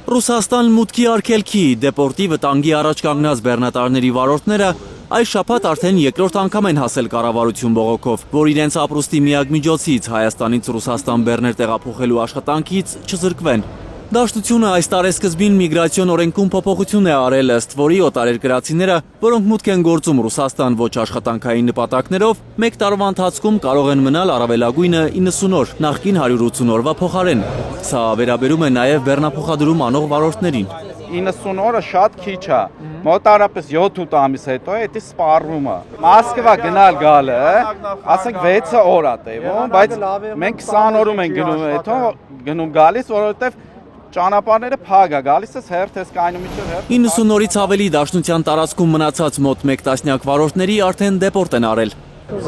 Ռուսաստան մուտքի արգելքի դեպորտի վտանգի առաջ կանգնած բեռնատարների վարորդները այս շաբաթ արդեն երկրորդ անգամ են հասել կառավարություն բողոքով, որ իրենց ապրուստի միակ միջոցից Հայաստանից Ռուսաստան բեռներ տեղափոխելու աշխատանքից չզրկվեն։ Դաշտությունը այս տարեսկզբին միգրացիոն օրենքում փոփոխություն է արել, ըստ որի օտարերկրացիները, որոնք մուտք են գործում Ռուսաստան ոչ աշխատանքային նպատակներով, մեկ տարվա ընթացքում կարող են մնալ առավելագույնը 90 օր, նախկին 180 օրվա փոխարեն։ Սա վերաբերում է նաև բեռնափոխադրում անող վարորդներին։ 90 օրը շատ քիչ է, մոտարապես 7-8 ամիս հետո է դա սպառվում է։ Մոսկվա գնալ գալը, ասենք 6 օր է տևում, բայց մենք 20 օրում ենք գնում, հետո գնում գալիս, որովհետև ճանապարհները փակ է, գալիս ես հերթ ես կայնում իջեր հերթ։ 90 օրից ավելի դաշնության տարածքում մնացած մոտ 1 տասնյակ վարորդների արդեն դեպորտ են արել։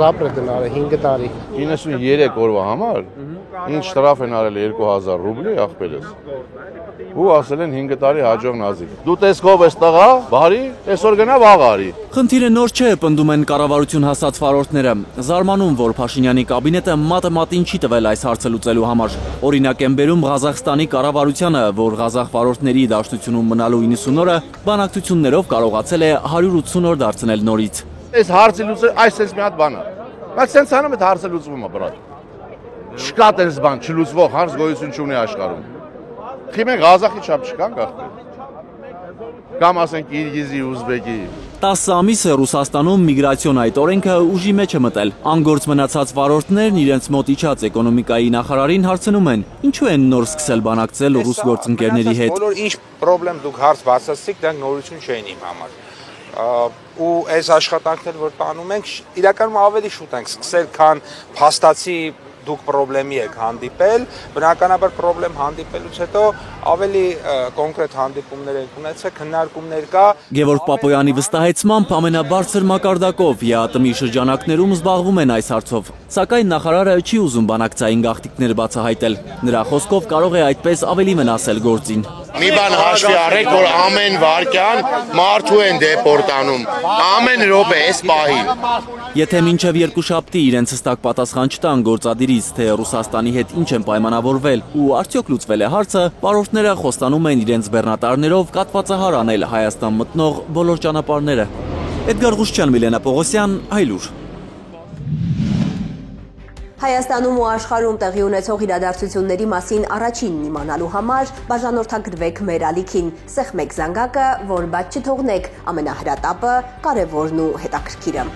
Զապրետ են արել 5 տարի։ 93 օրվա համար ինչ շտրաֆ են արել 2000 ռուբլի աղբերս։ Ու ասել են 5 տարի հաջող նազիկ։ Դու տեսքով ես տղա, բարի, այսօր գնա վաղ արի։ Խնդիրը նոր չէ, պնդում են կառավարություն հասած վարորդները։ Զարմանում, որ Փաշինյանի կաբինետը մատը մատին չի տվել այս հարցը լուծելու համար։ Օրինակ են բերում Ղազախստանի կառավարությանը, որ Ղազախ վարորդների դաշտությունում մնալու 90 օրը բանակցություններով կարողացել է 180 օր դարձնել նորից։ Այս հարցը լուծել, այս մի հատ բան է։ Բայց sense անում այդ հարցը լուծվում է, բրատ։ Չկա տես բան, չլուծվող հարց գոյություն չունի աշխարհում։ Խիմեն Ղազախի չափ չկան գախտեր։ Կամ ասենք Կիրգիզի, Ուզբեկի։ 10 ամիս է Ռուսաստանում միգրացիոն այդ օրենքը ուժի մեջ է մտել։ Անգործ մնացած վարորդներն իրենց մոտ իջած էկոնոմիկայի նախարարին հարցնում են. ինչու են նոր սկսել բանակցել ռուս գործընկերների հետ։ Բոլոր ինչ խնդրեմ դուք հարց բացացիք, դա նորություն չէին իմ համար։ Ու այս աշխատանքներ, որ տանում ենք, իրականում ավելի շուտ ենք սկսել, քան փաստացի դուք խնդրեմի եք հանդիպել, բնականաբար խնդրեմ հանդիպելուց հետո ավելի կոնկրետ հանդիպումներ եք ունեցել, քննարկումներ կա։ Գևորգ Պապոյանի վստահեցմամբ ամենաբարձր մակարդակով ԵԱՏՄ-ի շրջանակներում զբաղվում են այս հարցով, սակայն նախարարը չի ուզում բանակցային գաղտնիքներ բացահայտել։ Նրա խոսքով կարող է այդպես ավելի վնասել գործին։ Մի բան հաշվի առեք, որ ամեն վարքյան մարդու են դեպորտանում, ամեն րոպե էս պահին։ Եթե մինչև երկուշաբթի իրենց հստակ պատասխան չտան գործադիրից, թե Ռուսաստանի հետ ինչ են պայմանավորվել ու արդյոք լուծվել է հարցը, վարորդները խոստանում են իրենց բեռնատարներով կատվածահար անել Հայաստան մտնող բոլոր ճանապարհները։ Էդգար Ղուշչյան, Միլենա Պողոսյան, Հայլուր։ Հայաստանում ու աշխարհում տեղի ունեցող իրադարձությունների մասին առաջինն իմանալու համար բաժանորդագրվեք մեր ալիքին, սեղմեք զանգակը, որ բաց չթողնեք ամենահրատապը, կարևորն ու հետաքրքիրը։